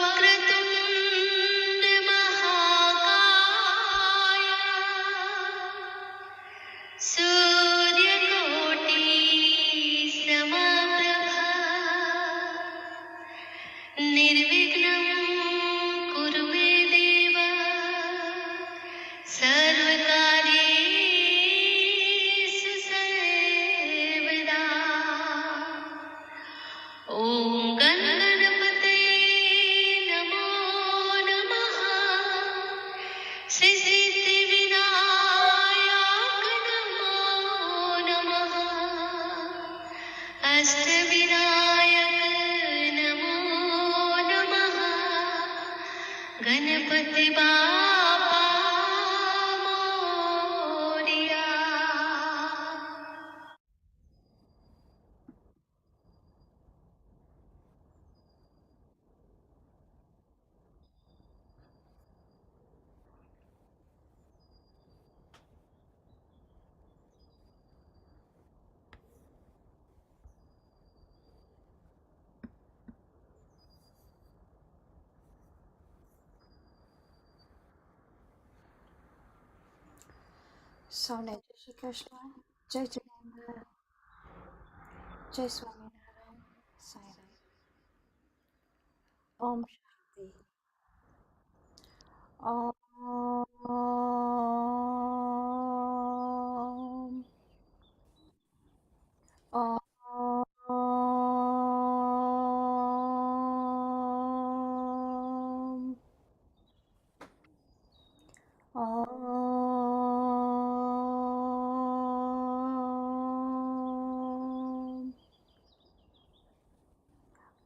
वक्रतुण्ड महाकाय सूर्यकोटि समप्रभा निर्विघ्नं कुरु मे देव सर्वकार्येषु सर्वदा। ॐ गणपते नमो नमः। सिद्धिविनायक नमो नमः। अष्टविनायक नमो नमः। Ganpati Bappa Morya. Sound Shri Krishna, Jai Jananda, Jai Swaminarayan, Sai Ram. Om Shanti. Om. Om.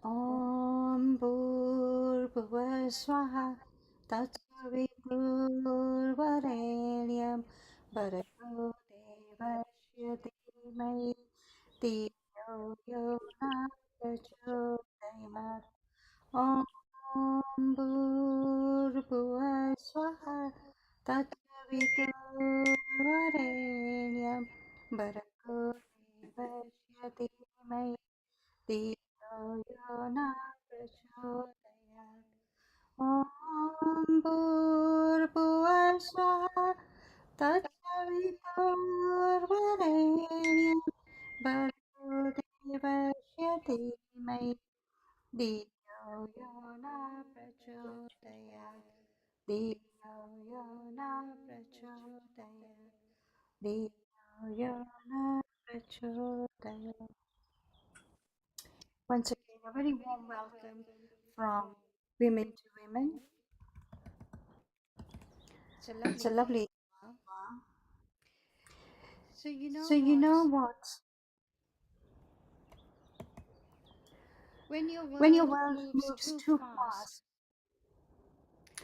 Om Bhurbhuva Swaha Tatsavitурvarenyam Bhargo Devasya Dhimai Dhiyo Yo Na Prachodayat. Om Bhurbhuva Swaha Tatsavitурvarenyam Bhargo Devasya Dhimai Dhiyo Yo Na Prachodayat. Om Bhurbhuva Swaha Tatsavitурvarenyam Bhargo Devasya Dhimai Dhiyo Yo Na Prachodayat. Dhiyo Yo Na Prachodayat. Dhiyo Yo Na Prachodayat. Once again, a very warm welcome from Women to Women. It's a lovely. So you know what? When your world moves too fast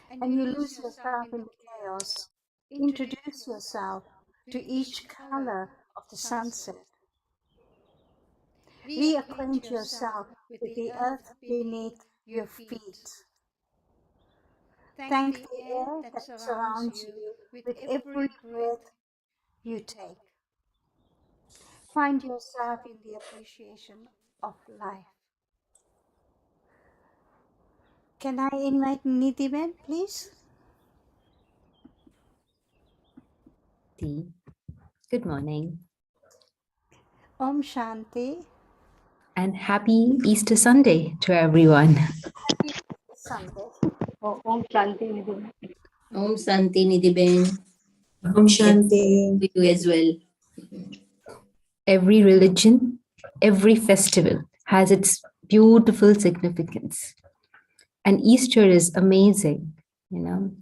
and you lose yourself in the chaos, introduce yourself to each color of the sunset. Reacquaint yourself with the earth beneath your feet. Thank the air that surrounds you with every breath you take. Find yourself in the appreciation of life. Can I invite Nidhi Ben, please? Good morning. Om Shanti. And happy Easter Sunday to everyone. Happy Sunday. Om Shanti Nidhi. Om Shanti Nidhi Ben. Om Shanti. We do as well. Every religion, every festival has its beautiful significance. And Easter is amazing, you know.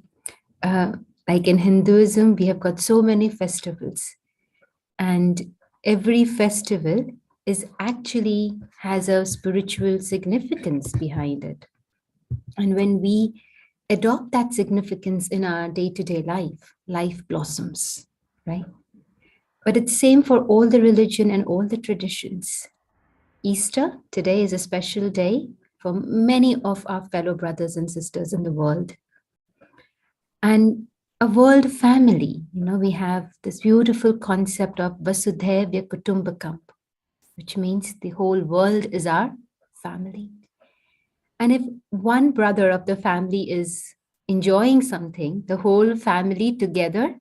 Like in Hinduism, we have got so many festivals. And every festival is actually has a spiritual significance behind it. And when we adopt that significance in our day-to-day life, life blossoms, right? But it's same for all the religion and all the traditions. Easter today is a special day for many of our fellow brothers and sisters in the world. And a world family, you know, we have this beautiful concept of Vasudhaiva Kutumbakam, which means the whole world is our family. And if one brother of the family is enjoying something, the whole family together,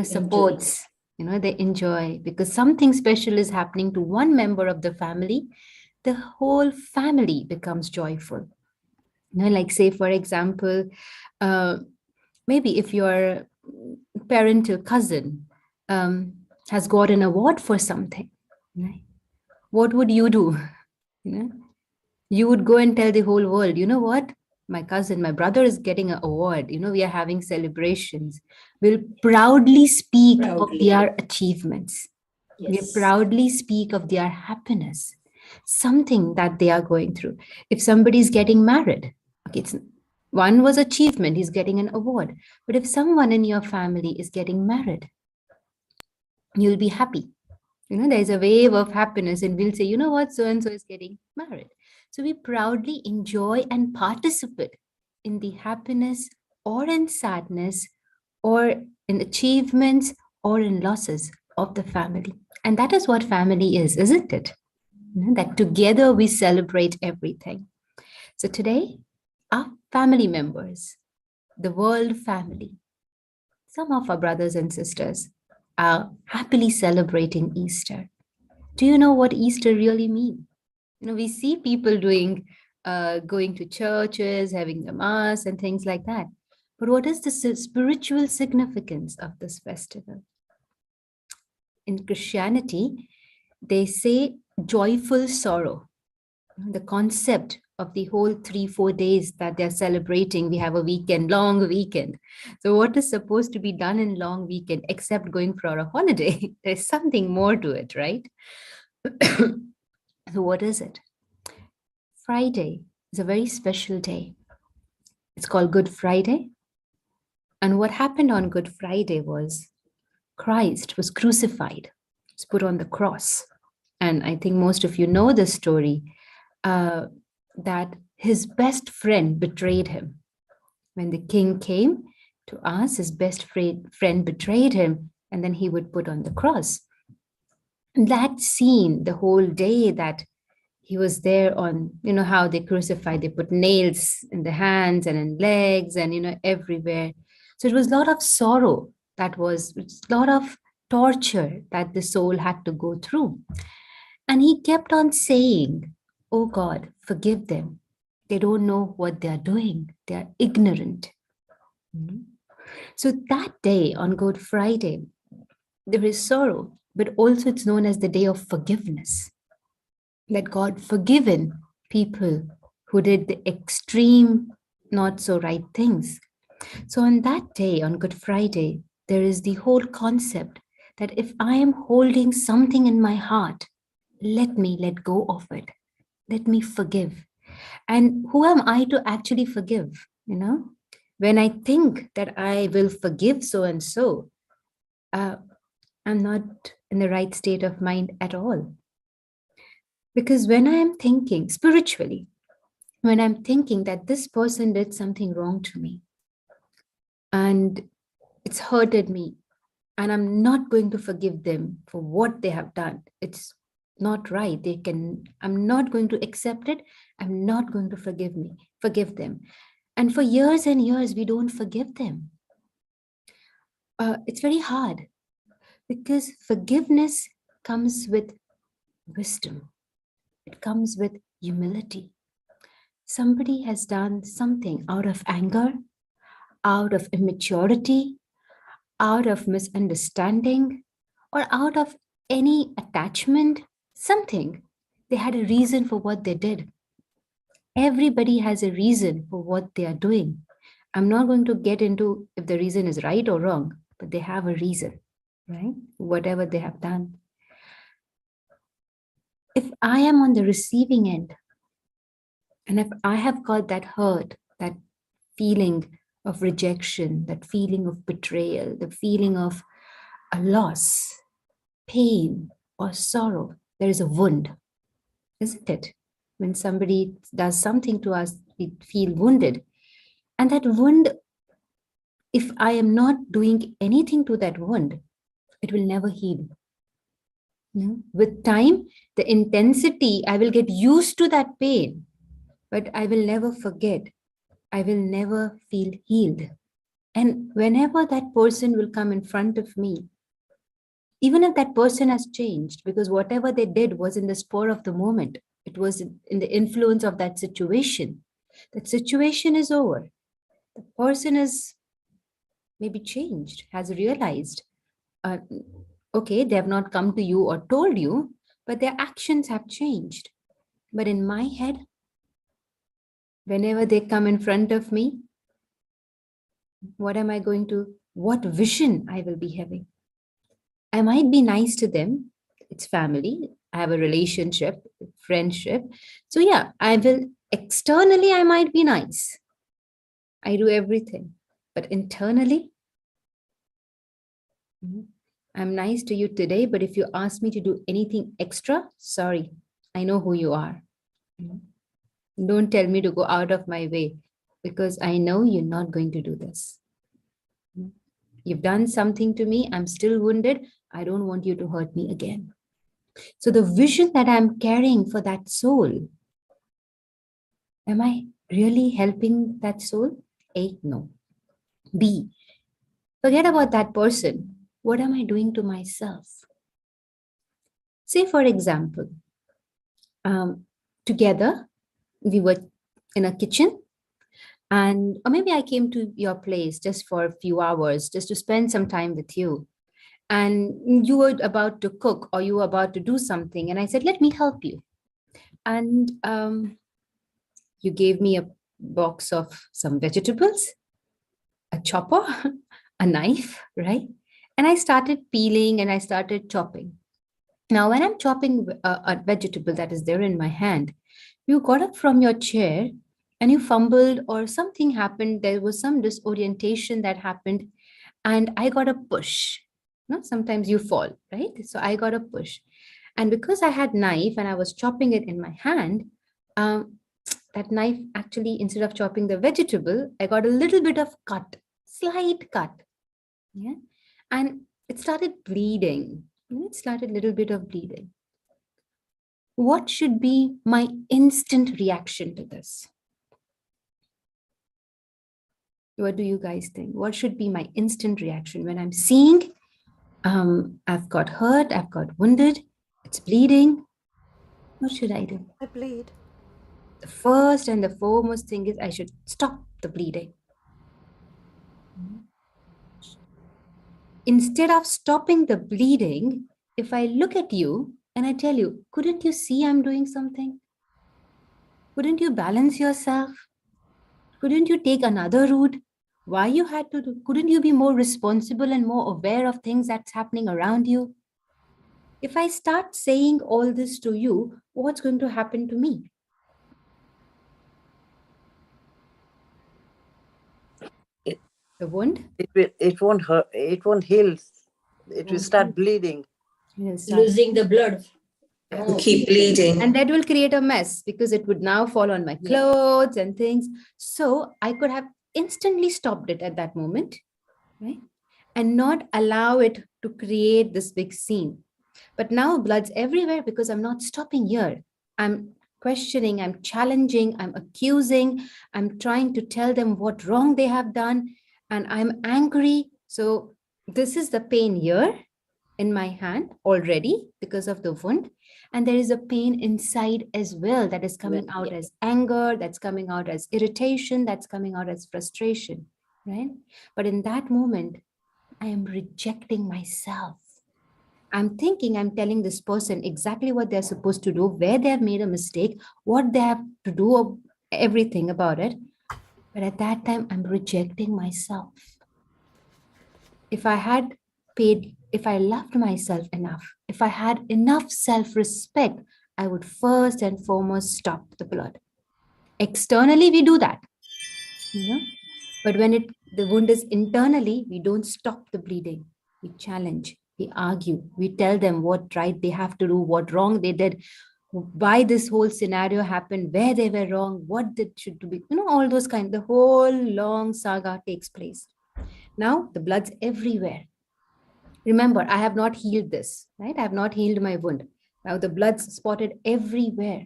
supports, they enjoy because something special is happening to one member of the family, the whole family becomes joyful. Like say, for example, maybe if your parental cousin has got an award for something, right? What would you do? You know, you would go and tell the whole world, you know what? My cousin, my brother is getting an award. We are having celebrations. We'll proudly speak of Proudly. their achievements. We Yes. proudly speak of their happiness, something that they are going through. If somebody is getting married, okay, one was achievement, he's getting an award. But if someone in your family is getting married, you'll be happy. There's a wave of happiness, and we'll say, you know what, so and so is getting married. So we proudly enjoy and participate in the happiness or in sadness or in achievements or in losses of the family. And that is what family is, isn't it? That together we celebrate everything. So today, our family members, the world family, some of our brothers and sisters are happily celebrating Easter. Do you know what Easter really means? We see people doing, going to churches, having the mass and things like that. But what is the spiritual significance of this festival? In Christianity, they say joyful sorrow. The concept of the whole 3-4 days that they're celebrating, we have a weekend, long weekend. So what is supposed to be done in long weekend except going for a holiday? There's something more to it, right? So what is it? Friday is a very special day. It's called Good Friday. And what happened on Good Friday was Christ was crucified, was put on the cross. And I think most of you know the story, that his best friend betrayed him. When the king came to us, his best friend betrayed him, and then he would put on the cross. And that scene, the whole day that he was there on, how they crucified, they put nails in the hands and in legs and, everywhere. So it was a lot of sorrow, a lot of torture that the soul had to go through. And he kept on saying, oh God, forgive them. They don't know what they're doing. They're ignorant. So that day on Good Friday, there is sorrow, but also it's known as the day of forgiveness. That God forgiven people who did the extreme, not so right things. So on that day, on Good Friday, there is the whole concept that if I am holding something in my heart, let me let go of it. Let me forgive. And who am I to actually forgive? When I think that I will forgive so and so, I'm not in the right state of mind at all. Because when I am thinking spiritually, when I'm thinking that this person did something wrong to me and it's hurted me, and I'm not going to forgive them for what they have done, it's not right. I'm not going to accept it. I'm not going to forgive them. And for years and years, we don't forgive them. It's very hard because forgiveness comes with wisdom. It comes with humility. Somebody has done something out of anger, out of immaturity, out of misunderstanding, or out of any attachment, something. They had a reason for what they did. Everybody has a reason for what they are doing. I'm not going to get into if the reason is right or wrong, but they have a reason, right? Whatever they have done. If I am on the receiving end, and if I have got that hurt, that feeling of rejection, that feeling of betrayal, the feeling of a loss, pain, or sorrow, there is a wound, isn't it? When somebody does something to us, we feel wounded. And that wound, if I am not doing anything to that wound, it will never heal. With time, the intensity, I will get used to that pain, but I will never forget. I will never feel healed. And whenever that person will come in front of me, even if that person has changed, because whatever they did was in the spur of the moment, it was in the influence of that situation. That situation is over. The person is maybe changed, has realized, uh, okay, they have not come to you or told you, but their actions have changed. But in my head, whenever they come in front of me, what vision I will be having? I might be nice to them. It's family. I have a relationship, friendship. So yeah, externally, I might be nice. I do everything. But internally, I'm nice to you today, but if you ask me to do anything extra, sorry, I know who you are. Don't tell me to go out of my way because I know you're not going to do this. You've done something to me. I'm still wounded. I don't want you to hurt me again. So the vision that I'm carrying for that soul, am I really helping that soul? A, no. B, forget about that person. What am I doing to myself? Say, for example, together we were in a kitchen, or maybe I came to your place just for a few hours, just to spend some time with you. And you were about to cook or you were about to do something. And I said, let me help you. And you gave me a box of some vegetables, a chopper, a knife, right? And I started peeling and I started chopping. Now, when I'm chopping a vegetable that is there in my hand, you got up from your chair and you fumbled or something happened. There was some disorientation that happened and I got a push. No, sometimes you fall, right? So I got a push. And because I had knife and I was chopping it in my hand, that knife actually, instead of chopping the vegetable, I got a little bit of cut, slight cut. Yeah. And it started bleeding. It started a little bit of bleeding. What should be my instant reaction to this? What do you guys think? What should be my instant reaction when I'm seeing I've got hurt, I've got wounded, it's bleeding? What should I do? I bleed. The first and the foremost thing is I should stop the bleeding. Instead of stopping the bleeding, if I look at you and I tell you, couldn't you see I'm doing something? Couldn't you balance yourself? Couldn't you take another route? Why you had to do? Couldn't you be more responsible and more aware of things that's happening around you? If I start saying all this to you, what's going to happen to me? The wound? It won't hurt. It won't heal. It will start bleeding. Losing the blood. To keep bleeding. And that will create a mess because it would now fall on my clothes and things. So I could have instantly stopped it at that moment, right? And not allow it to create this big scene. But now blood's everywhere because I'm not stopping here. I'm questioning, I'm challenging, I'm accusing, I'm trying to tell them what wrong they have done, and I'm angry. So this is the pain here in my hand already because of the wound. And there is a pain inside as well that is coming out as anger, that's coming out as irritation, that's coming out as frustration, right? But in that moment, I am rejecting myself. I'm thinking I'm telling this person exactly what they're supposed to do, where they have made a mistake, what they have to do, everything about it. But at that time, I'm rejecting myself. If I loved myself enough, if I had enough self-respect, I would first and foremost stop the blood. Externally, we do that, but when the wound is internally, we don't stop the bleeding. We challenge, we argue, we tell them what right they have to do, what wrong they did, why this whole scenario happened, where they were wrong, what did should be, all those kind. The whole long saga takes place. Now the blood's everywhere. Remember, I have not healed this, right? I have not healed my wound. Now the blood's spotted everywhere.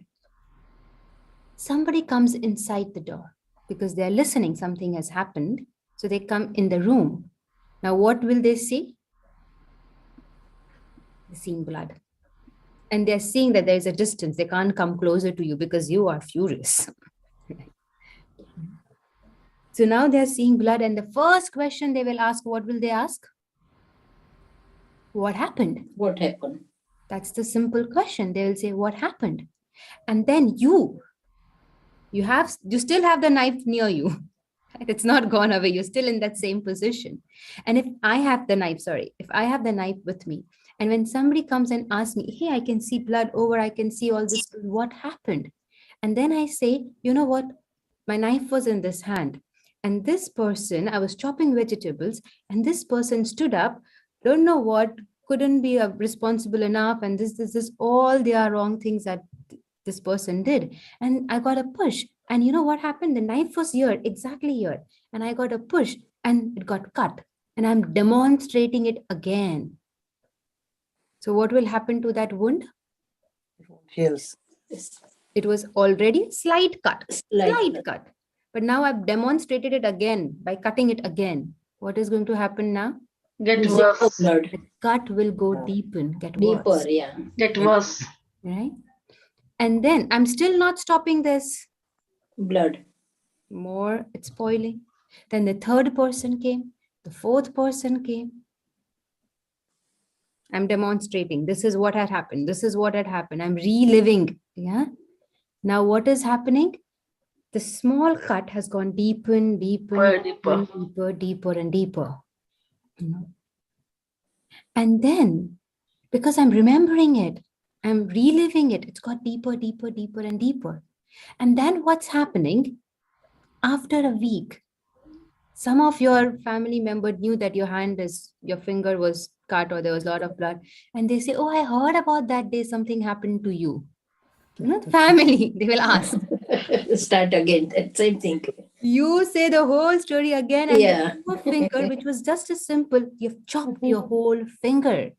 Somebody comes inside the door because they're listening, something has happened. So they come in the room. Now what will they see? They're seeing blood. And they're seeing that there's a distance. They can't come closer to you because you are furious. So now they're seeing blood, and the first question they will ask, what will they ask? What happened? What happened? That's the simple question. They will say, what happened? And then you still have the knife near you. It's not gone away. You're still in that same position. And if I have the knife with me, and when somebody comes and asks me, hey, I can see blood over, I can see all this, what happened? And then I say, you know what? My knife was in this hand. And this person, I was chopping vegetables, and this person stood up, don't know what, couldn't be responsible enough. And this, all the wrong things that this person did. And I got a push. And you know what happened? The knife was here, exactly here. And I got a push and it got cut. And I'm demonstrating it again. So what will happen to that wound? Heals. It was already slight cut. Slight Cut. But now I've demonstrated it again by cutting it again. What is going to happen now? Get worse. blood. The cut will go deepen, get Deeper, worse. yeah. Get worse. Right? And then I'm still not stopping this. Blood. More, it's spoiling. Then the third person came, the fourth person came. I'm demonstrating. This is what had happened. This is what had happened. I'm reliving. Yeah. Now what is happening? The small cut has gone deeper, Deeper. deeper and deeper. You know? And then, because I'm remembering it, I'm reliving it. It's got deeper and deeper. And then what's happening? After a week, some of your family member knew that your finger was cut or there was a lot of blood. And they say, oh, I heard about that day something happened to you. You know, the family, they will ask. Start again. That same thing. You say the whole story again, and Yeah. your finger, which was just as simple, you've chopped your whole finger.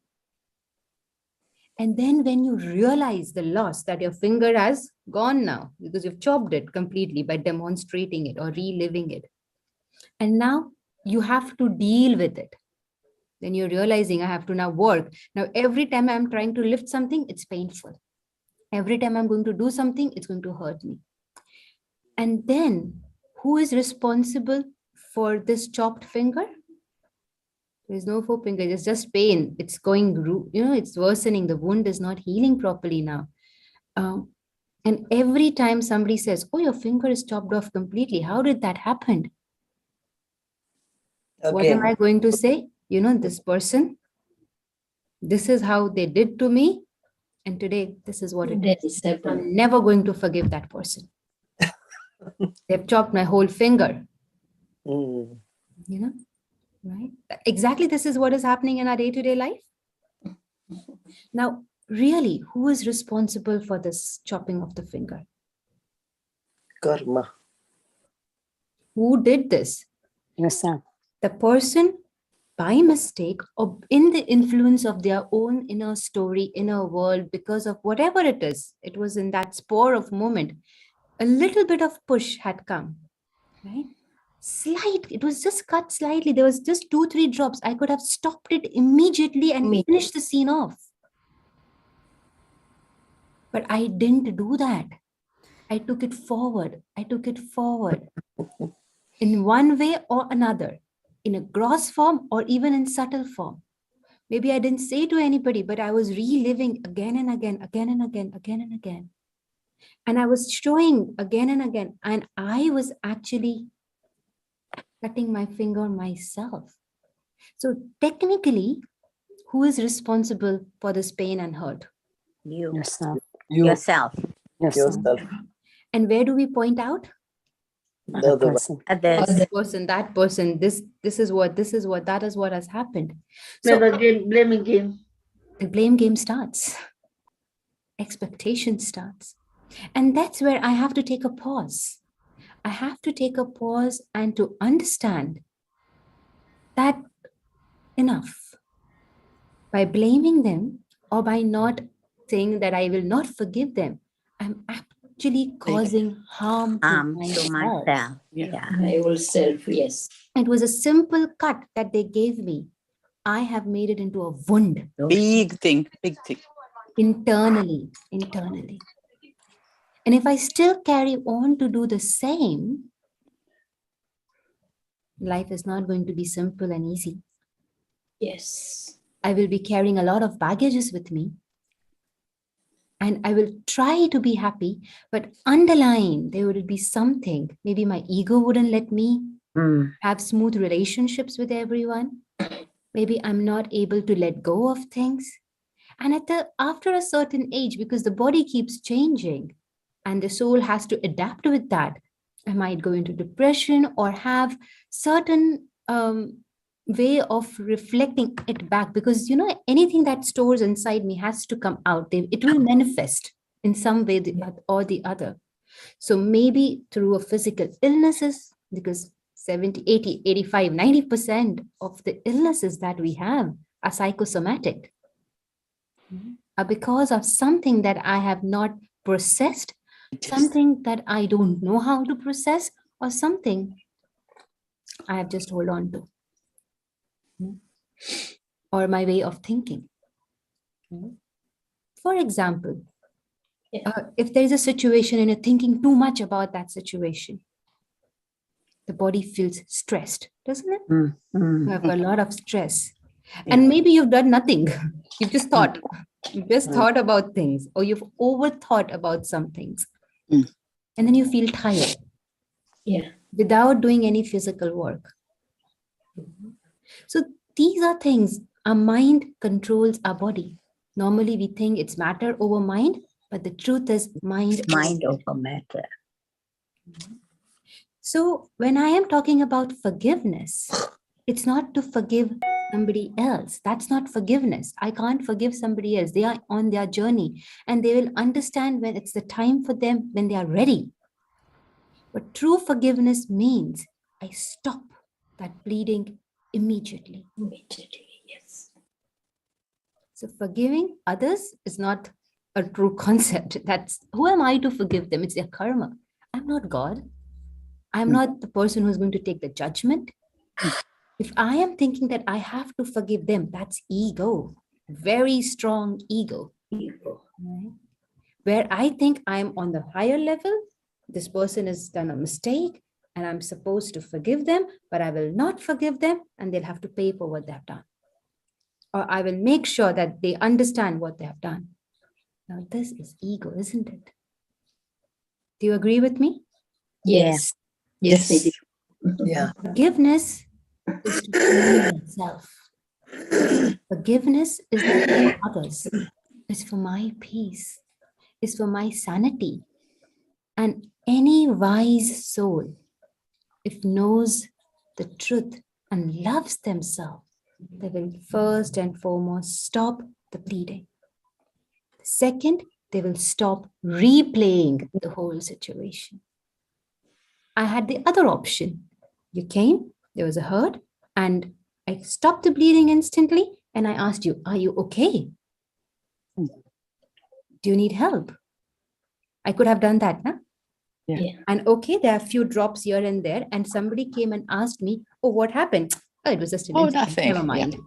And then when you realize the loss that your finger has gone now, because you've chopped it completely by demonstrating it or reliving it. And now you have to deal with it. Then you're realizing I have to now work. Now, every time I'm trying to lift something, it's painful. Every time I'm going to do something, it's going to hurt me. And then who is responsible for this chopped finger? There's no forefinger, it's just pain. It's going, it's worsening. The wound is not healing properly now. And every time somebody says, oh, your finger is chopped off completely. How did that happen? Okay. What am I going to say? You know, this person, this is how they did to me. And today, this is what it is. I'm never going to forgive that person. They've chopped my whole finger. Mm. You know, right? Exactly, this is what is happening in our day-to-day life. Now, really, who is responsible for this chopping of the finger? Karma. Who did this? Yourself. The person, by mistake or in the influence of their own inner story, inner world, because of whatever it is, it was in that spur of moment, a little bit of push had come, right? Slight, it was just cut slightly. There was just 2-3 drops. I could have stopped it immediately and finished the scene off. But I didn't do that. I took it forward. In one way or another, in a gross form or even in subtle form. Maybe I didn't say to anybody, but I was reliving again and again. And I was showing again and again. And I was actually cutting my finger myself. So technically, who is responsible for this pain and hurt? You. Yourself. Yourself. Yourself. And where do we point out? The other one. Person. Others. That person, this is what, that is what has happened. Play So the blaming game. the blame game starts. Expectation starts. And that's where I have to take a pause. I have to take a pause and to understand that enough. By blaming them or by not saying that I will not forgive them, I'm actually causing harm to myself. Yeah. My old self, yes. It was a simple cut that they gave me. I have made it into a wound Big thing. internally. And if I still carry on to do the same, life is not going to be simple and easy. Yes. I will be carrying a lot of baggages with me. And I will try to be happy, but underlying, there would be something. Maybe my ego wouldn't let me have smooth relationships with everyone. Maybe I'm not able to let go of things. And after a certain age, because the body keeps changing and the soul has to adapt with that, I might go into depression or have certain way of reflecting it back, because anything that stores inside me has to come out. It will manifest in some way or the other. So maybe through a physical illnesses, because 70, 80, 85, 90% of the illnesses that we have are psychosomatic, are because of something that I have not processed, something that I don't know how to process, or something I have just hold on to, or my way of thinking. For example, if there is a situation and you're thinking too much about that situation, the body feels stressed, doesn't it? You have a lot of stress. And maybe you've done nothing. You've just thought. You've just thought about things, or you've overthought about some things. And then you feel tired. Yeah. Without doing any physical work. So these are things. Our mind controls our body. Normally we think it's matter over mind, but the truth is mind over matter. So when I am talking about forgiveness, it's not to forgive somebody else. That's not forgiveness. I can't forgive somebody else. They are on their journey and they will understand when it's the time for them, when they are ready. But true forgiveness means I stop that bleeding immediately. Immediately, yes. So forgiving others is not a true concept. That's who am I to forgive them? It's their karma. I'm not God. I'm not the person who's going to take the judgment. If I am thinking that I have to forgive them, that's ego, very strong ego. Right? Where I think I'm on the higher level, this person has done a mistake and I'm supposed to forgive them, but I will not forgive them and they'll have to pay for what they have done. Or I will make sure that they understand what they have done. Now, this is ego, isn't it? Do you agree with me? Yes. Yes, Nidhi. Yeah. Forgiveness is to forgive yourself. Forgiveness is not for others. It's for my peace. It's for my sanity. And any wise soul, if knows the truth and loves themselves, they will first and foremost stop the bleeding. Second, they will stop replaying the whole situation. I had the other option. You came, there was a hurt, and I stopped the bleeding instantly, and I asked you, are you okay? Do you need help? I could have done that, no? Yeah. And okay, there are a few drops here and there, and somebody came and asked me, oh, what happened? Oh, it was just an incident. nothing. Never mind.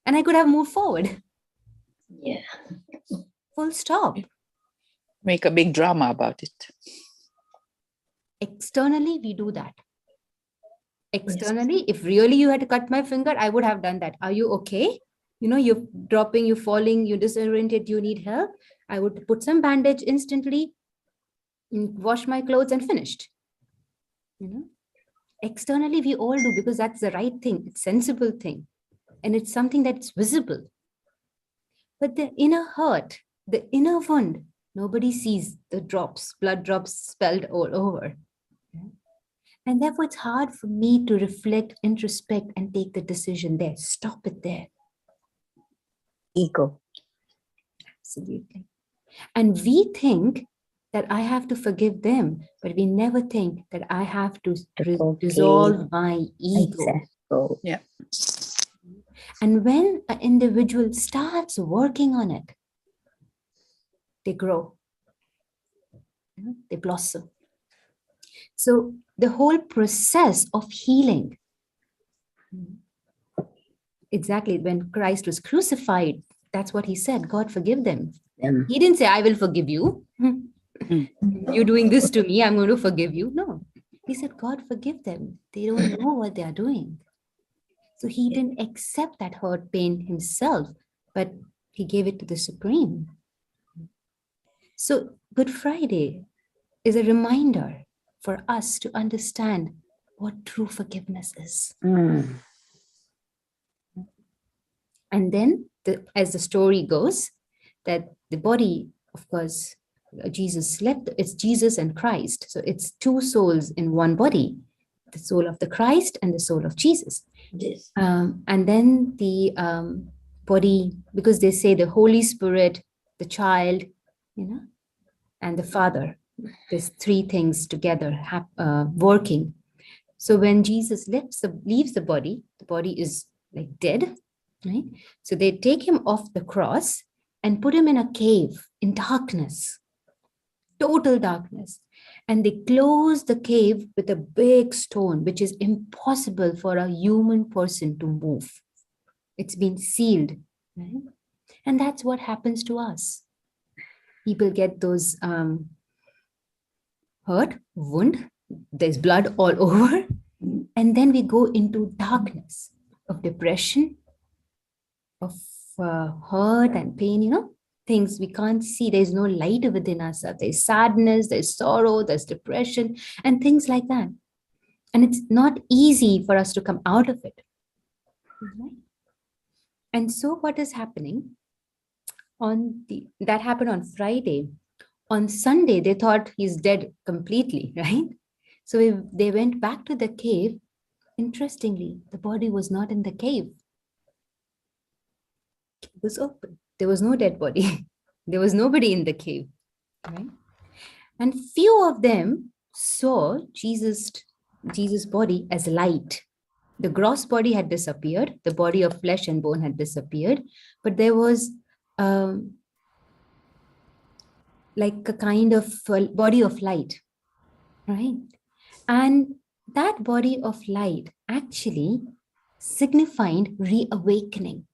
And I could have moved forward. Yeah. Full stop. Make a big drama about it. Externally, we do that. Externally, if really you had to cut my finger, I would have done that. Are you okay? You're dropping, you're falling, you're disoriented, you need help. I would put some bandage instantly, wash my clothes and finished. Externally, we all do because that's the right thing. It's sensible thing. And it's something that's visible. But the inner hurt, the inner wound, nobody sees the drops, blood drops spilled all over. And therefore, it's hard for me to reflect, introspect, and take the decision there. Stop it there. Ego. Absolutely. And we think that I have to forgive them, but we never think that I have to dissolve my ego. Exactly. Yeah. And when an individual starts working on it, they grow, they blossom. So the whole process of healing, exactly when Christ was crucified, that's what he said, God forgive them. He didn't say, I will forgive you. You're doing this to me, I'm going to forgive you. No, he said, God forgive them. They don't know what they are doing. So he didn't accept that hurt pain himself, but he gave it to the Supreme. So Good Friday is a reminder for us to understand what true forgiveness is. And then, as the story goes, that the body, of course, Jesus slept, it's Jesus and Christ. So it's two souls in one body, the soul of the Christ and the soul of Jesus. Yes. And then the body, because they say the Holy Spirit, the child, and the Father, there's three things together working. So when Jesus leaves the body is like dead, right? So they take him off the cross and put him in a cave in darkness, total darkness. And they close the cave with a big stone, which is impossible for a human person to move. It's been sealed, right? And that's what happens to us. People get those hurt, wound, there's blood all over. And then we go into darkness of depression, of hurt and pain, things we can't see. There's no light within us. There's sadness, there's sorrow, there's depression, and things like that. And it's not easy for us to come out of it. Mm-hmm. And so what is happening that happened on Friday. On Sunday, they thought he's dead completely, right? So they went back to the cave. Interestingly, the body was not in the cave. It was open. There was no dead body. There was nobody in the cave, right? And few of them saw Jesus' body as light. The gross body had disappeared. The body of flesh and bone had disappeared. But there was like a kind of body of light, right? And that body of light actually signified reawakening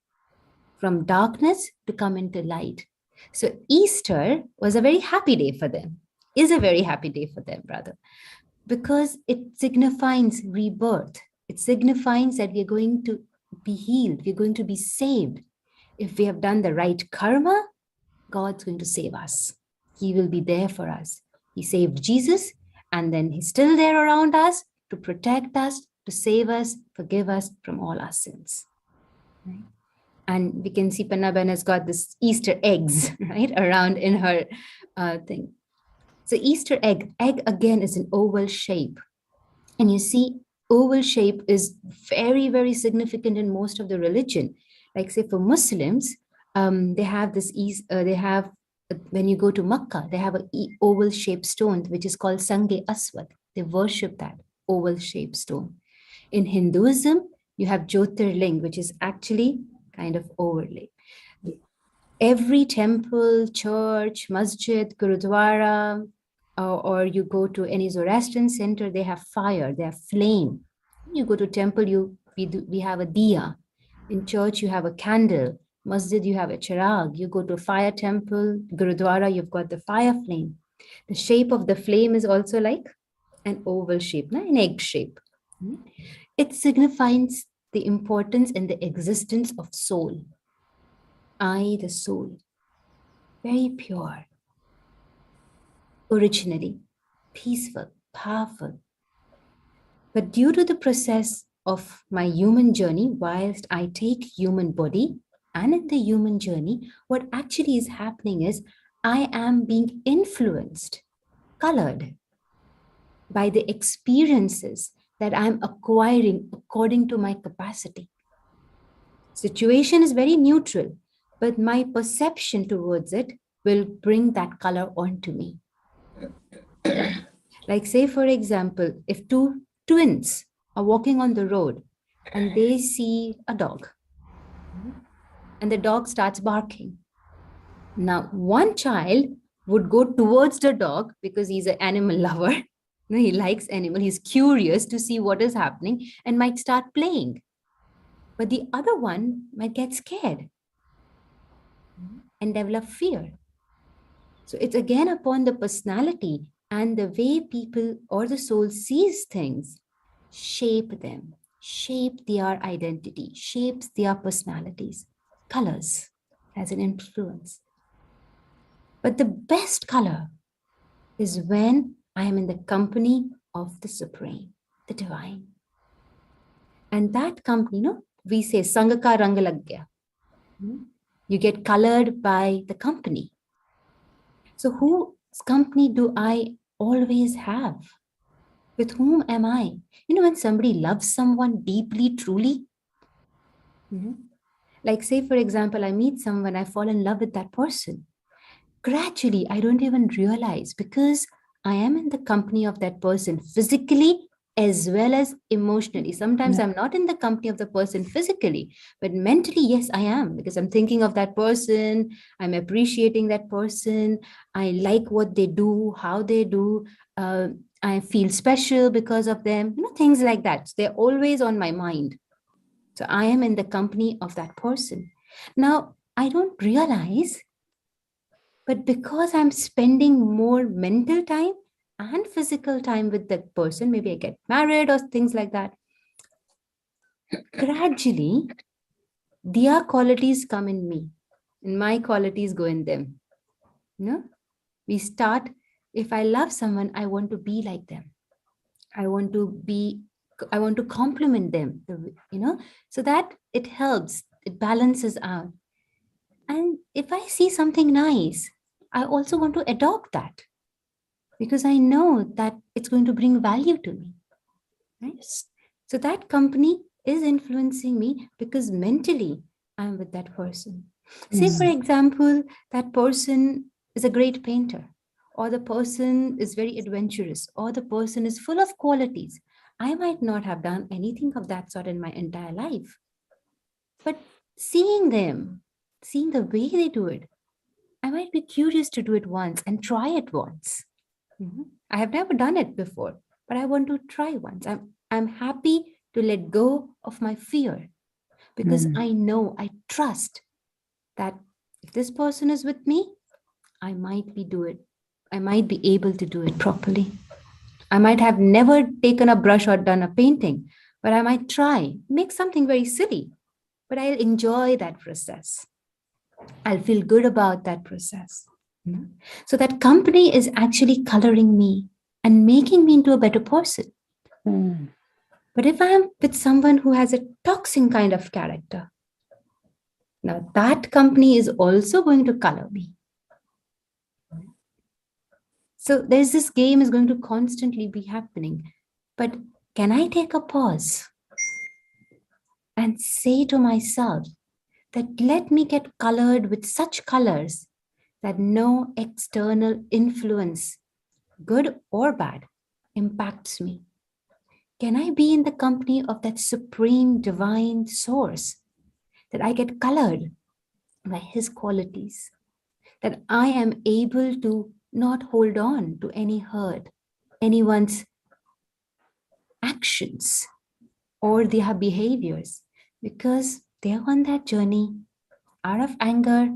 from darkness to come into light. So Easter was a very happy day for them, is a very happy day for them, rather, because it signifies rebirth. It signifies that we're going to be healed, we're going to be saved. If we have done the right karma, God's going to save us. He will be there for us. He saved Jesus, and then he's still there around us to protect us, to save us, forgive us from all our sins. Right? And we can see Panna Ben has got this Easter eggs, right, around in her thing. So Easter egg again is an oval shape. And you see, oval shape is very, very significant in most of the religion. Like say for Muslims, they have this, when you go to Makkah, they have an oval shaped stone, which is called Sange Aswad. They worship that oval shaped stone. In Hinduism, you have Jyotirling, which is actually kind of overlay. Every temple, church, masjid, gurudwara, or you go to any Zoroastrian center, they have fire, they have flame. You go to temple, we have a diya. In church, you have a candle. Masjid, you have a chirag. You go to a fire temple, gurudwara, you've got the fire flame. The shape of the flame is also like an oval shape, an egg shape. It signifies the importance and the existence of soul. I, the soul, very pure, originally, peaceful, powerful. But due to the process of my human journey, whilst I take human body, and in the human journey, what actually is happening is I am being influenced, colored by the experiences that I'm acquiring according to my capacity. Situation is very neutral, but my perception towards it will bring that color onto me. Like say, for example, if two twins are walking on the road and they see a dog, and the dog starts barking. Now, one child would go towards the dog because he's an animal lover. He likes animal. He's curious to see what is happening and might start playing. But the other one might get scared and develop fear. So it's again upon the personality and the way people or the soul sees things, shape them, shape their identity, shapes their personalities. Colors has an influence. But the best color is when I am in the company of the Supreme, the Divine. And that company, we say Sangaka Rangalagya. You get colored by the company. So whose company do I always have? With whom am I? When somebody loves someone deeply, truly, like say, for example, I meet someone, I fall in love with that person. Gradually, I don't even realize because I am in the company of that person physically as well as emotionally. Sometimes I'm not in the company of the person physically, but mentally, yes, I am, because I'm thinking of that person. I'm appreciating that person. I like what they do, how they do. I feel special because of them, things like that. They're always on my mind. So I am in the company of that person. Now, I don't realize, but because I'm spending more mental time and physical time with that person, maybe I get married or things like that, gradually, their qualities come in me and my qualities go in them. We start, if I love someone, I want to be like them. I want to compliment them, so that it helps, it balances out. And if I see something nice, I also want to adopt that because I know that it's going to bring value to me. Right? So that company is influencing me because mentally I'm with that person. Say, for example, that person is a great painter, or the person is very adventurous, or the person is full of qualities. I might not have done anything of that sort in my entire life. But seeing them, seeing the way they do it, I might be curious to do it once and try it once. I have never done it before, but I want to try once. I'm happy to let go of my fear because I know, I trust that if this person is with me, I might be able to do it properly. I might have never taken a brush or done a painting, but I might try, make something very silly, but I'll enjoy that process. I'll feel good about that process. So that company is actually coloring me and making me into a better person. But if I am with someone who has a toxic kind of character, now that company is also going to color me. So there's this game is going to constantly be happening. But can I take a pause and say to myself that let me get colored with such colors that no external influence, good or bad, impacts me? Can I be in the company of that supreme divine source, that I get colored by his qualities, that I am able to not hold on to any hurt, anyone's actions or their behaviors, because they're on that journey out of anger,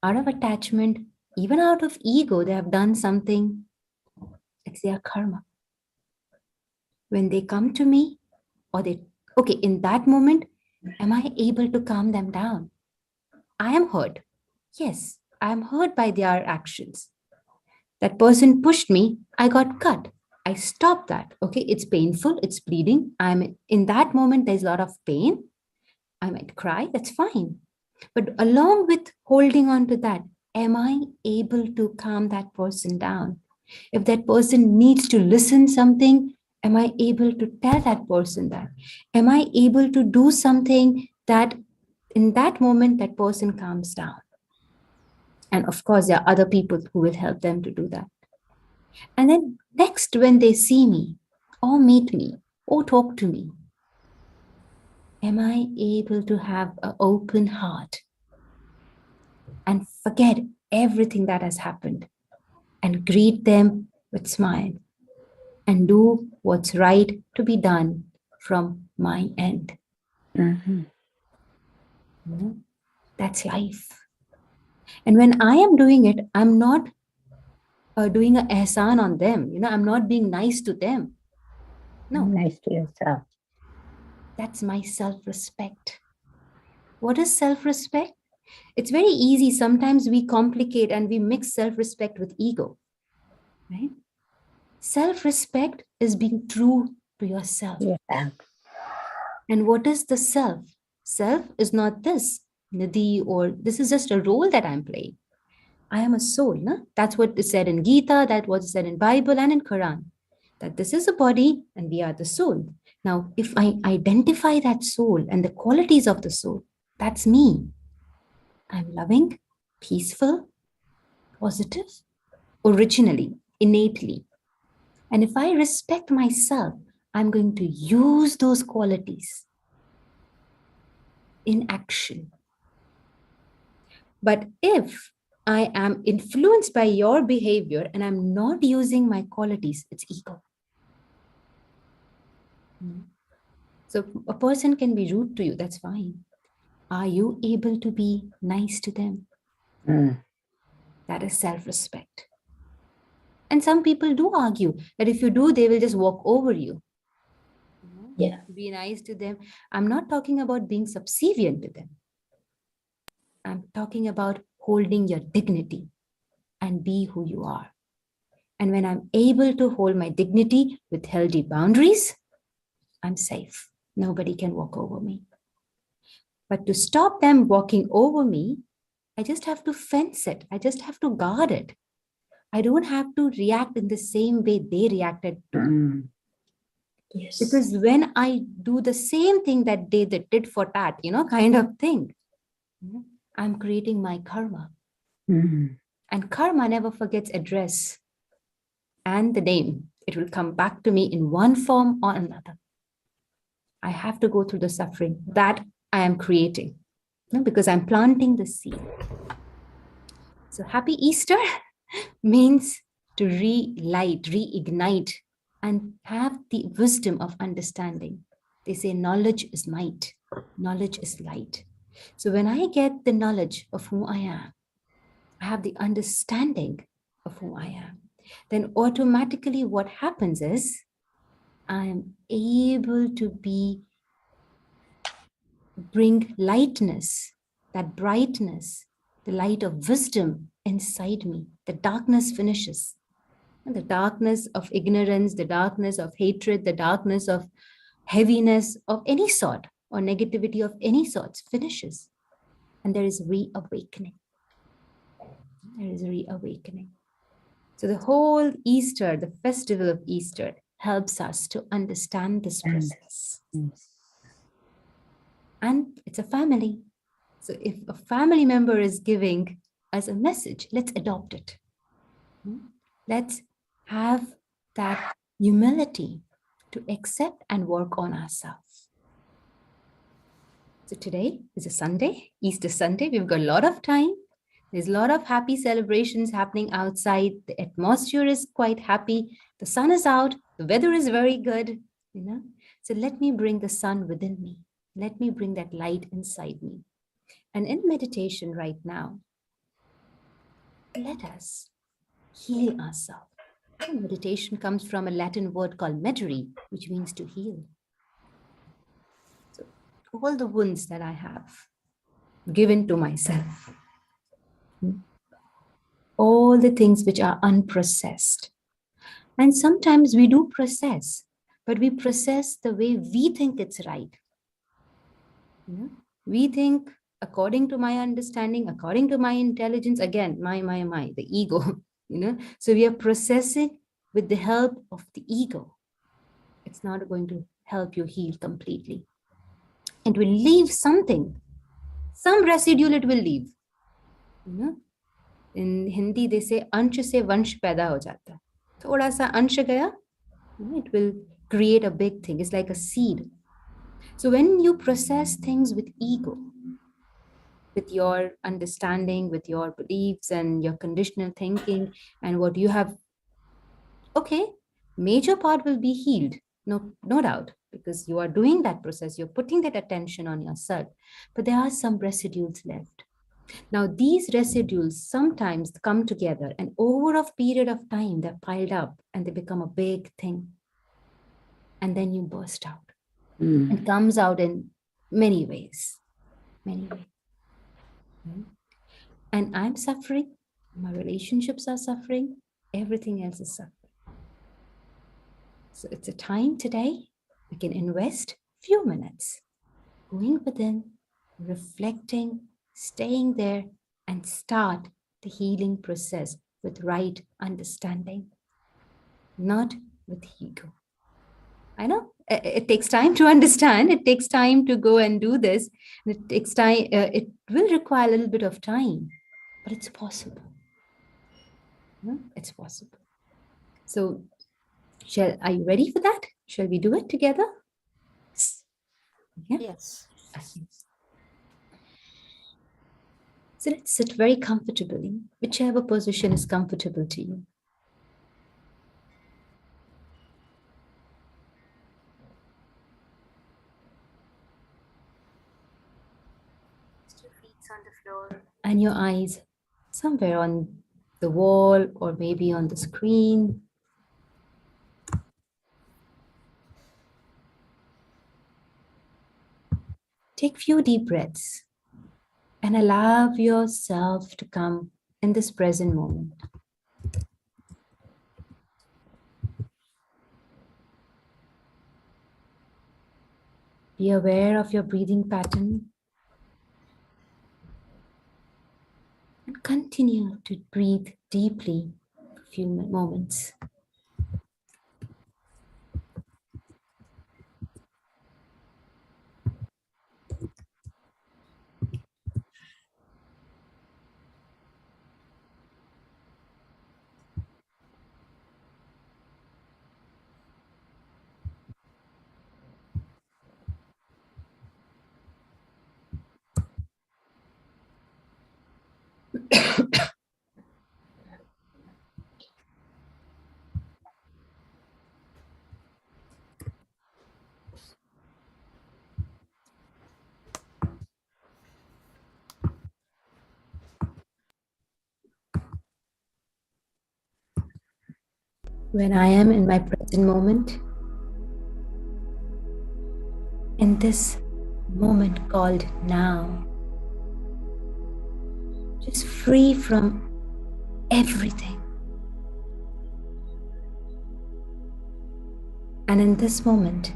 out of attachment, even out of ego, they have done something. It's their karma. When they come to me, in that moment, am I able to calm them down? I am hurt. Yes, I am hurt by their actions. That person pushed me, I got cut. I stopped that. Okay, it's painful, it's bleeding. I'm in that moment, there's a lot of pain. I might cry, that's fine. But along with holding on to that, am I able to calm that person down? If that person needs to listen something, am I able to tell that person that? Am I able to do something that in that moment that person calms down? And of course, there are other people who will help them to do that. And then next, when they see me or meet me or talk to me, am I able to have an open heart forget everything that has happened and greet them with smile and do what's right to be done from my end. Mhm. You know, that's life. And when I am doing it, I'm not doing a ihsan on them. I'm not being nice to them. No, Nice to yourself. that's my self-respect. What is self-respect? It's very easy. Sometimes we complicate and we mix self-respect with ego, right? Self-respect is being true to yourself. Yourself. And what is the self? Self is not this, Nidhi, or this is just a role that I'm playing. I am a soul. No? That's what is said in Gita, that's what is said in Bible and in Quran, that this is a body and we are the soul. Now, if I identify that soul and the qualities of the soul, that's me. I'm loving, peaceful, positive, originally, innately. And if I respect myself, I'm going to use those qualities in action. But if I am influenced by your behavior and I'm not using my qualities, it's ego. So a person can be rude to you, that's fine. Are you able to be nice to them? That is self-respect. And some people do argue that if you do, they will just walk over you. Yeah. Be nice to them. I'm not talking about being subservient to them. I'm talking about holding your dignity and be who you are. And when I'm able to hold my dignity with healthy boundaries, I'm safe. Nobody can walk over me. But to stop them walking over me, I just have to fence it. I just have to guard it. I don't have to react in the same way they reacted to me. Yes. Because when I do the same thing that they did for tat, kind of thing, I'm creating my karma. And karma never forgets address and the name. It will come back to me in one form or another. I have to go through the suffering that I am creating, because I'm planting the seed. So happy Easter means to relight, reignite, and have the wisdom of understanding. They say knowledge is might, knowledge is light. So when I get the knowledge of who I am, I have the understanding of who I am, then automatically what happens is I am able to bring lightness, that brightness, the light of wisdom inside me. The darkness finishes. And the darkness of ignorance, the darkness of hatred, the darkness of heaviness of any sort or negativity of any sorts finishes. And there is reawakening. There is reawakening. So the whole Easter, the festival of Easter, helps us to understand this process. And it's a family. So if a family member is giving us a message, let's adopt it. Let's have that humility to accept and work on ourselves. So today is a Sunday, Easter Sunday. We've got a lot of time. There's a lot of happy celebrations happening outside. The atmosphere is quite happy. The sun is out. The weather is very good. So let me bring the sun within me. Let me bring that light inside me. And in meditation right now, let us heal ourselves. Meditation comes from a Latin word called medere, which means to heal. So all the wounds that I have given to myself, all the things which are unprocessed. And sometimes we do process, but we process the way we think it's right. We think according to my understanding, according to my intelligence, again, the ego, So we are processing with the help of the ego. It's not going to help you heal completely. It will leave something, some residue it will leave. In Hindi, they say, ansh se vansh paida ho jata. Thoda sa ansh gaya, it will create a big thing. It's like a seed. So when you process things with ego, with your understanding, with your beliefs and your conditional thinking and what you have. Okay, major part will be healed, no doubt, because you are doing that process, you're putting that attention on yourself, but there are some residues left. Now, these residues sometimes come together and over a period of time, they're piled up and they become a big thing. And then you burst out. It comes out in many ways, many ways. And I'm suffering, my relationships are suffering, everything else is suffering. So it's a time today we can invest few minutes going within, reflecting, staying there, and start the healing process with right understanding, not with ego. I know it takes time to understand, it takes time to go and do this, it takes time, it will require a little bit of time, but it's possible. It's possible. So are you ready for that? Shall we do it together? Yeah? Yes. Okay. So let's sit very comfortably, whichever position is comfortable to you. Your feet on the floor and your eyes somewhere on the wall or maybe on the screen. Take few deep breaths and allow yourself to come in this present moment. Be aware of your breathing pattern and continue to breathe deeply for a few moments. When I am in my present moment, in this moment called now, just free from everything. And in this moment,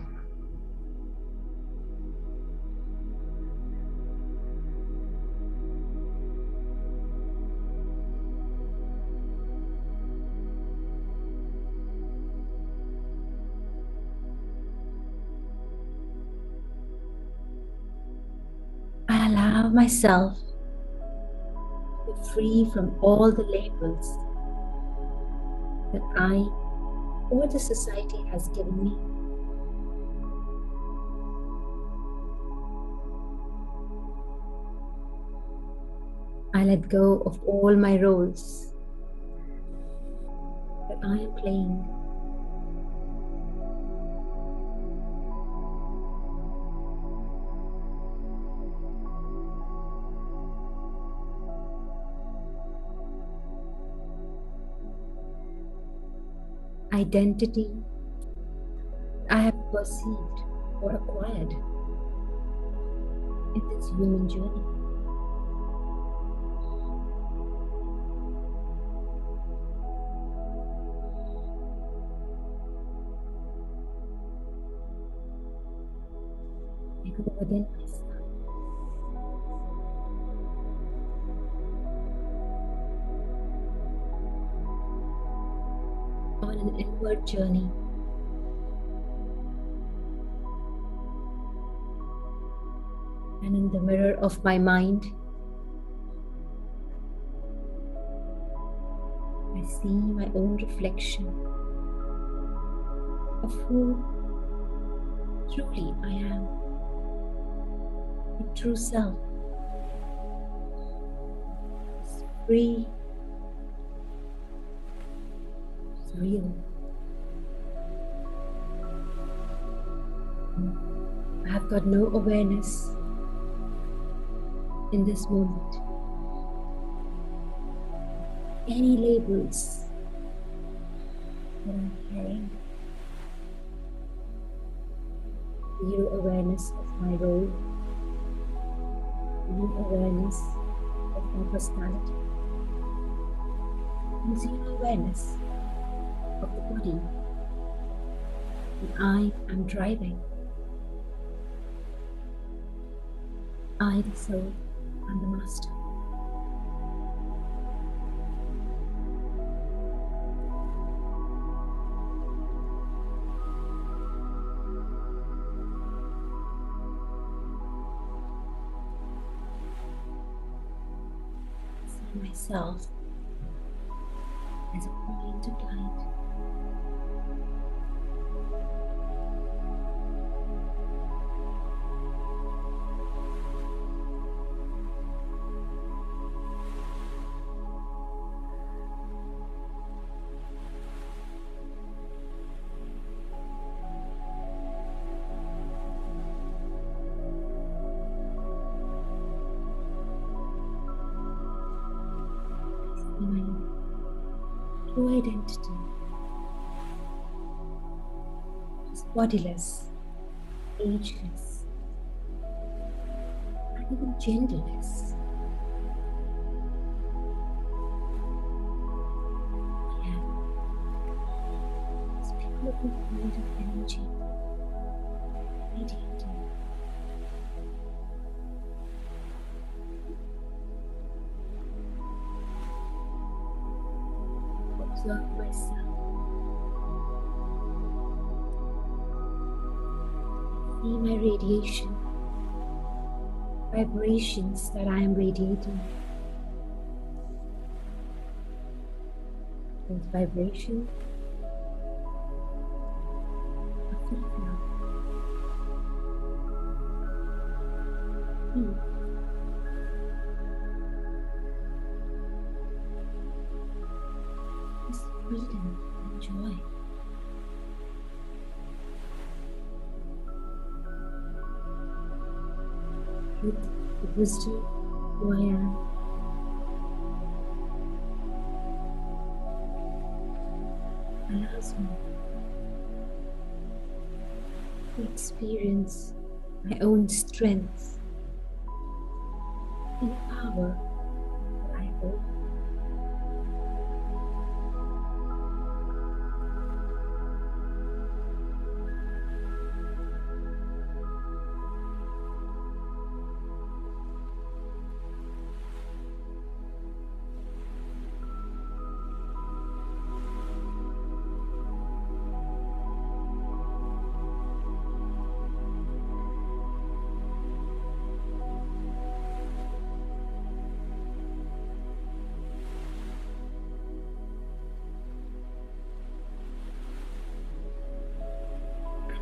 I allow myself to be free from all the labels that I or the society has given me. I let go of all my roles that I am playing. Identity I have perceived or acquired in this human journey. I go within myself. On an inward journey. And in the mirror of my mind, I see my own reflection of who truly I am, my true self. free. It's real. I have got no awareness in this moment. Any labels that I'm carrying. Zero awareness of my role. No awareness of my personality. And zero awareness of the body. And I am driving. I, the soul, am the master. See myself as a point of light. My true identity is bodiless, ageless, and even genderless. I am this beautiful point of energy, radiating. Observe myself. See my radiation, vibrations that I am radiating. Those vibrations are female. This freedom and joy. With the wisdom who I am. Allows me to experience my own strengths and power that I hold.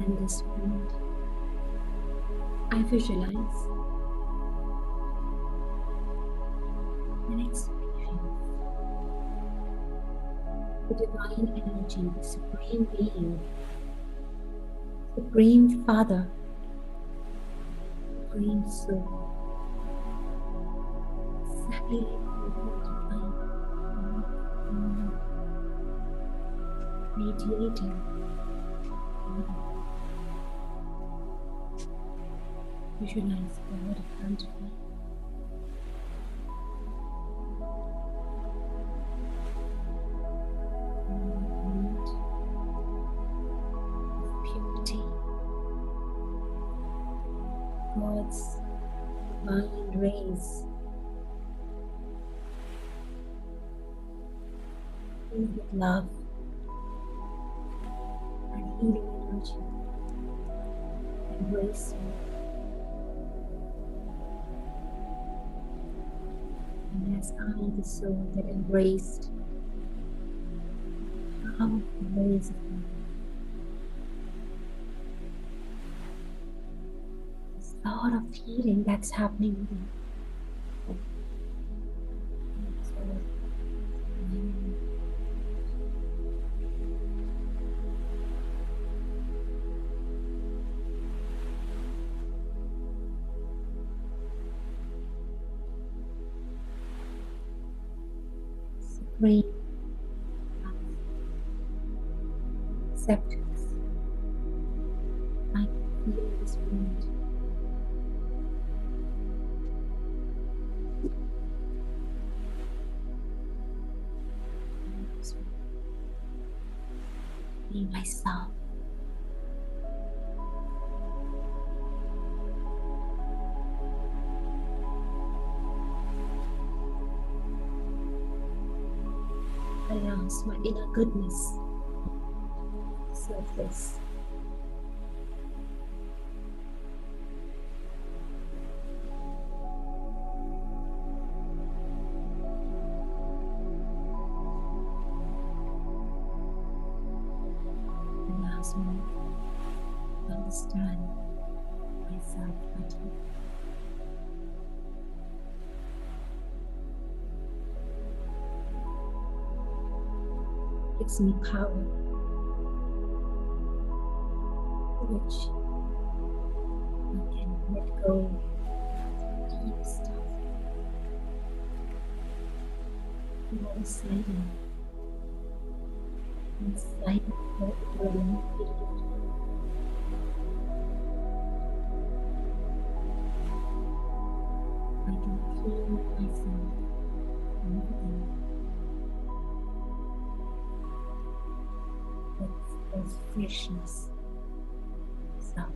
In this moment, I visualize and experience the divine energy, the supreme being, supreme father, supreme soul, exactly like the divine, radiating. Visualize God in front of me. Moment of purity. God's divine rays filled with love and healing energy. Embrace me. And as I, the soul that embraced powerful ways of life, this thought of healing that's happening within, so rain, acceptance. I can feel this wind. Be myself. Allows my inner goodness to surface. Allows me to understand myself better. Gives me power, which I can let go of deep stuff, more silent, and silent for a long period of time. I can feel myself moving. With freshness, self.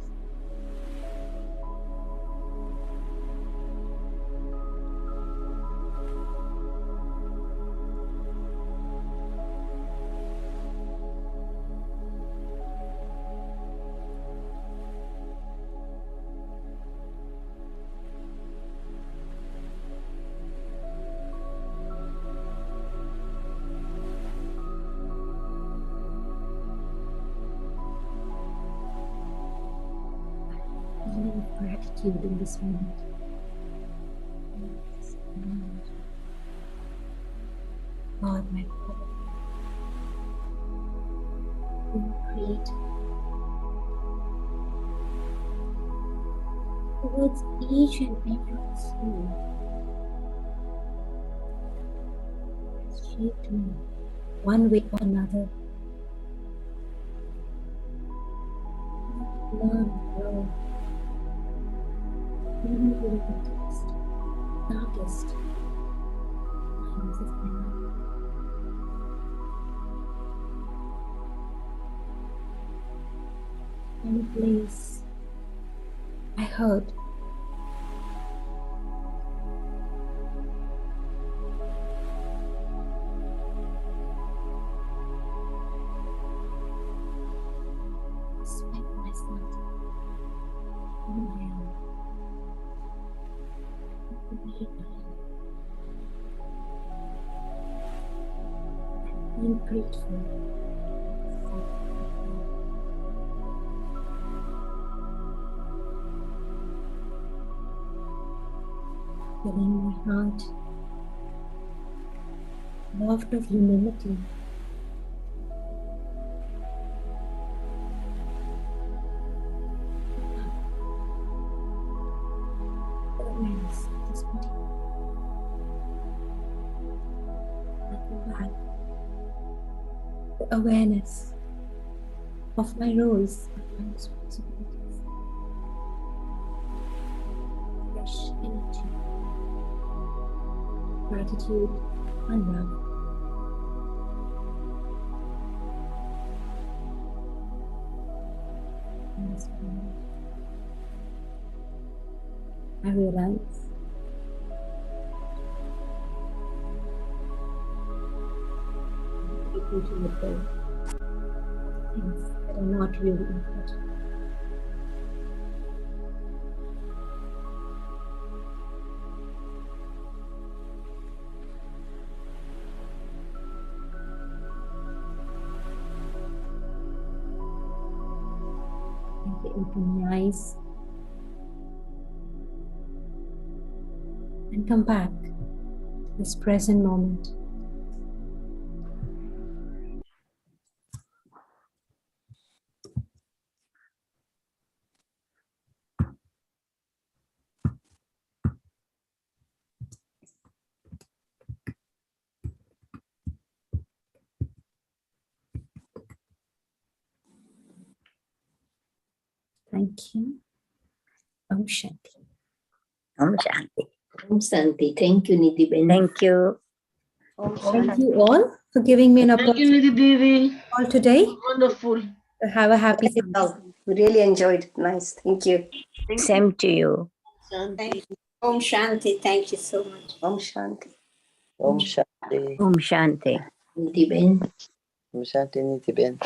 Feeling of gratitude in this moment. God, my Father, who created towards each and every soul has shaped me one way or another. Learn, grow, even during the deepest, darkest times of my life. In a place I heard respect myself who I am, the way I am. I feel grateful for filling my heart loved of humility. Awareness of this body. I come back. The awareness of my roles and my responsibilities. Fresh energy, gratitude, and love. In this moment, I realize I'm able to let go of things that are not really important. Gently open my eyes and come back to this present moment. Thank you. Om Shanti. Om Shanti. Om Santi. Thank you, Nidhi Ben. Thank you. Thank you all for giving me an Thank you, opportunity Nidhi Devi. call today. Wonderful. Have a happy Wow, we really enjoyed it. Nice. Thank you. Same to you. Shanti. Om Shanti. Thank you so much. Om Shanti. Om Shanti. Om Shanti. Nidhi Ben. Om Shanti, Nidhi Ben.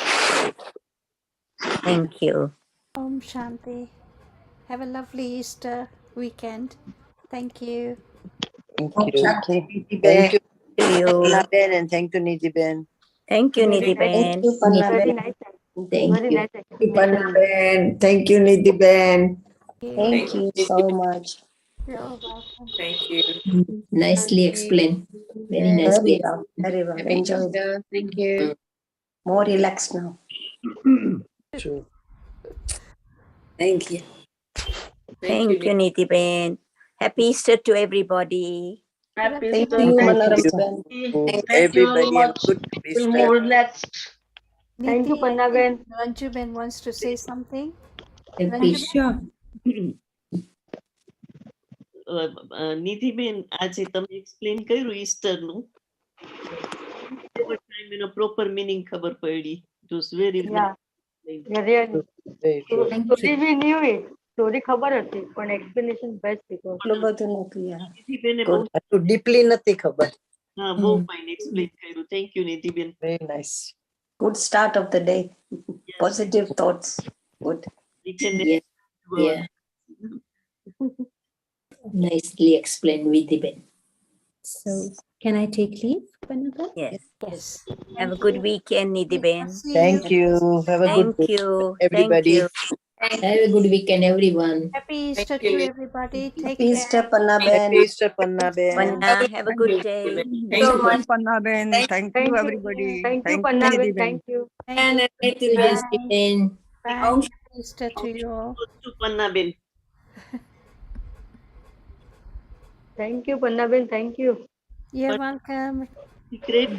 Thank you. Om Shanti. Have a lovely Easter weekend. Thank you. Thank Om you. Shanti. Thank you, To you. Panna Ben, and thank you, Nidhi Ben. Thank you, Nidhi Thank Ben. you, Panna Very Ben. nice. Thank you. Panna Ben. Thank you, Nidhi Ben. Thank Thank you so much. You're welcome. Thank you. Nicely explained. Very nicely. Very well. Enjoyed. Thank you. More relaxed now. True. Thank you. Thank you, Nidhi Ben. Happy Easter to everybody. Happy Thank Easter. you, Thank Manora you. Ben. Thank you Everybody very have much. good Feel Easter. more relaxed. Thank you, Panna Ben. Ranju Ben wants to say something. Happy Ranju Ben? Sure. નિધિબેન આજે તમે explain કર્યું ઈસ્ટરનું time એનો proper meaning ખબર પડી. It was very Very true. Thank you. Story ખબર હતી પણ explanation best હતું. એટલું બધું નહોતું યાર. નિધિબેને Good. આટલું deeply નથી ખબર. બહુ ફાઇન એક્સપ્લેન કર્યું. Thank you નિધિબેન. Very nice. Good start of the day. Positive thoughts. Good. We can Yeah. Yeah. Nicely explained, Nidhi Ben. So, can I take leave, Panna? Yes. Yes. Have a good weekend, Nidhi Ben. See Thank you. Have a good Thank week, you. everybody. Thank you. Have a good weekend, everyone. Happy Easter to everybody. Take Happy Easter, care. Panna Ben. Happy Easter, Panna Ben. Panna, have a good day. Thank you, Panna Ben. Thank you, everybody. Thank you, Panna Ben. Thank you. And thank you, Nidhi Ben. Bye. Happy Easter to you all. To Pannaben. Thank you, Panna Ben. Thank you. You're welcome. Great.